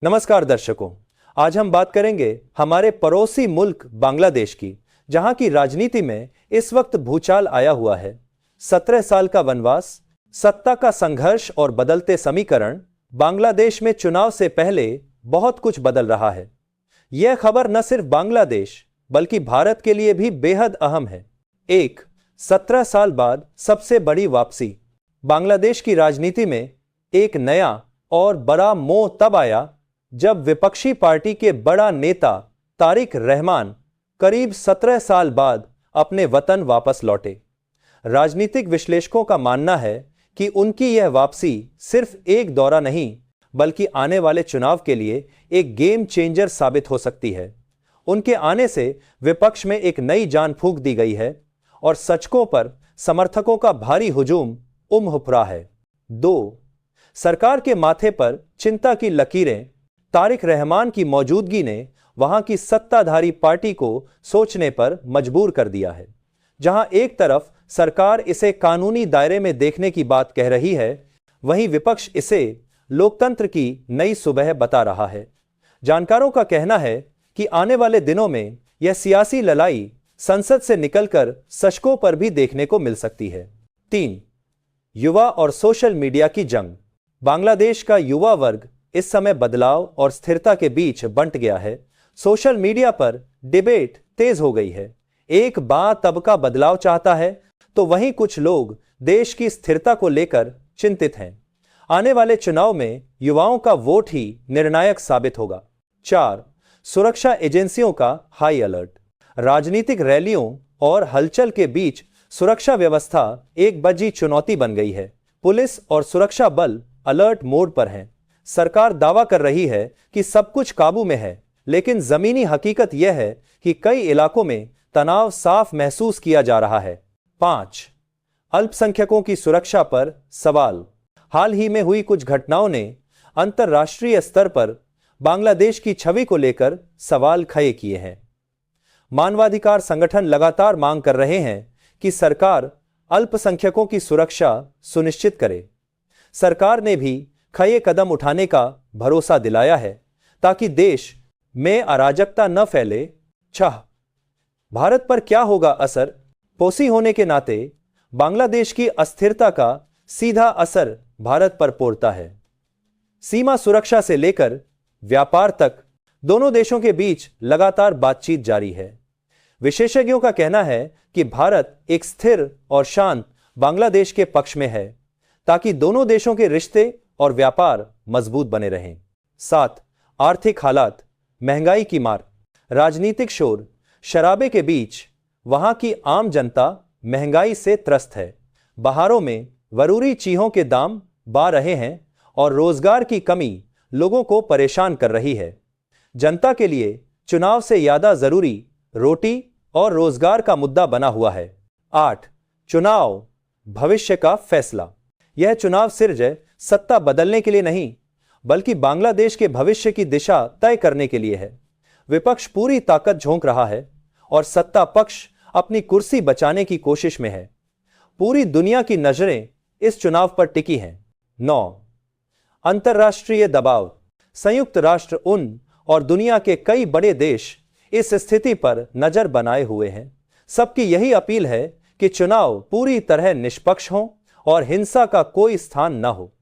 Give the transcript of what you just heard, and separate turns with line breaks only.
नमस्कार दर्शकों, आज हम बात करेंगे हमारे पड़ोसी मुल्क बांग्लादेश की, जहां की राजनीति में इस वक्त भूचाल आया हुआ है। 17 साल का वनवास, सत्ता का संघर्ष और बदलते समीकरण। बांग्लादेश में चुनाव से पहले बहुत कुछ बदल रहा है। यह खबर न सिर्फ बांग्लादेश बल्कि भारत के लिए भी बेहद अहम है। 17 साल बाद सबसे बड़ी वापसी। बांग्लादेश की राजनीति में एक नया और बड़ा मोड़ तब आया जब विपक्षी पार्टी के बड़ा नेता तारिक रहमान करीब 17 साल बाद अपने वतन वापस लौटे। राजनीतिक विश्लेषकों का मानना है कि उनकी यह वापसी सिर्फ एक दौरा नहीं बल्कि आने वाले चुनाव के लिए एक गेम चेंजर साबित हो सकती है। उनके आने से विपक्ष में एक नई जान फूंक दी गई है और सचकों पर समर्थकों का भारी हुजूम उमड़ है। 2. सरकार के माथे पर चिंता की लकीरें। तारिक रहमान की मौजूदगी ने वहां की सत्ताधारी पार्टी को सोचने पर मजबूर कर दिया है। जहां एक तरफ सरकार इसे कानूनी दायरे में देखने की बात कह रही है, वहीं विपक्ष इसे लोकतंत्र की नई सुबह बता रहा है। जानकारों का कहना है कि आने वाले दिनों में यह सियासी लड़ाई संसद से निकलकर सड़कों पर भी देखने को मिल सकती है। 3. युवा और सोशल मीडिया की जंग। बांग्लादेश का युवा वर्ग इस समय बदलाव और स्थिरता के बीच बंट गया है। सोशल मीडिया पर डिबेट तेज हो गई है। एक बड़ा तबका बदलाव चाहता है तो वहीं कुछ लोग देश की स्थिरता को लेकर चिंतित हैं। आने वाले चुनाव में युवाओं का वोट ही निर्णायक साबित होगा। 4. सुरक्षा एजेंसियों का हाई अलर्ट। राजनीतिक रैलियों और हलचल के बीच सुरक्षा व्यवस्था एक बड़ी चुनौती बन गई है। पुलिस और सुरक्षा बल अलर्ट मोड पर हैं। सरकार दावा कर रही है कि सब कुछ काबू में है, लेकिन जमीनी हकीकत यह है कि कई इलाकों में तनाव साफ महसूस किया जा रहा है। 5. अल्पसंख्यकों की सुरक्षा पर सवाल। हाल ही में हुई कुछ घटनाओं ने अंतर्राष्ट्रीय स्तर पर बांग्लादेश की छवि को लेकर सवाल खड़े किए हैं। मानवाधिकार संगठन लगातार मांग कर रहे हैं कि सरकार अल्पसंख्यकों की सुरक्षा सुनिश्चित करे। सरकार ने भी कई कदम उठाने का भरोसा दिलाया है ताकि देश में अराजकता न फैले। 6. भारत पर क्या होगा असर। पड़ोसी होने के नाते बांग्लादेश की अस्थिरता का सीधा असर भारत पर पड़ता है। सीमा सुरक्षा से लेकर व्यापार तक दोनों देशों के बीच लगातार बातचीत जारी है। विशेषज्ञों का कहना है कि भारत एक स्थिर और शांत बांग्लादेश के पक्ष में है ताकि दोनों देशों के रिश्ते और व्यापार मजबूत बने रहें। 7. आर्थिक हालात, महंगाई की मार। राजनीतिक शोर शराबे के बीच वहां की आम जनता महंगाई से त्रस्त है। बाहरों में जरूरी चीजों के दाम बढ़ रहे हैं और रोजगार की कमी लोगों को परेशान कर रही है। जनता के लिए चुनाव से ज्यादा जरूरी रोटी और रोजगार का मुद्दा बना हुआ है। 8. चुनाव, भविष्य का फैसला। यह चुनाव सिर्फ सत्ता बदलने के लिए नहीं बल्कि बांग्लादेश के भविष्य की दिशा तय करने के लिए है। विपक्ष पूरी ताकत झोंक रहा है और सत्ता पक्ष अपनी कुर्सी बचाने की कोशिश में है। पूरी दुनिया की नजरें इस चुनाव पर टिकी हैं। 9. अंतर्राष्ट्रीय दबाव। संयुक्त राष्ट्र उन और दुनिया के कई बड़े देश इस स्थिति पर नजर बनाए हुए हैं। सबकी यही अपील है कि चुनाव पूरी तरह निष्पक्ष हो और हिंसा का कोई स्थान न हो।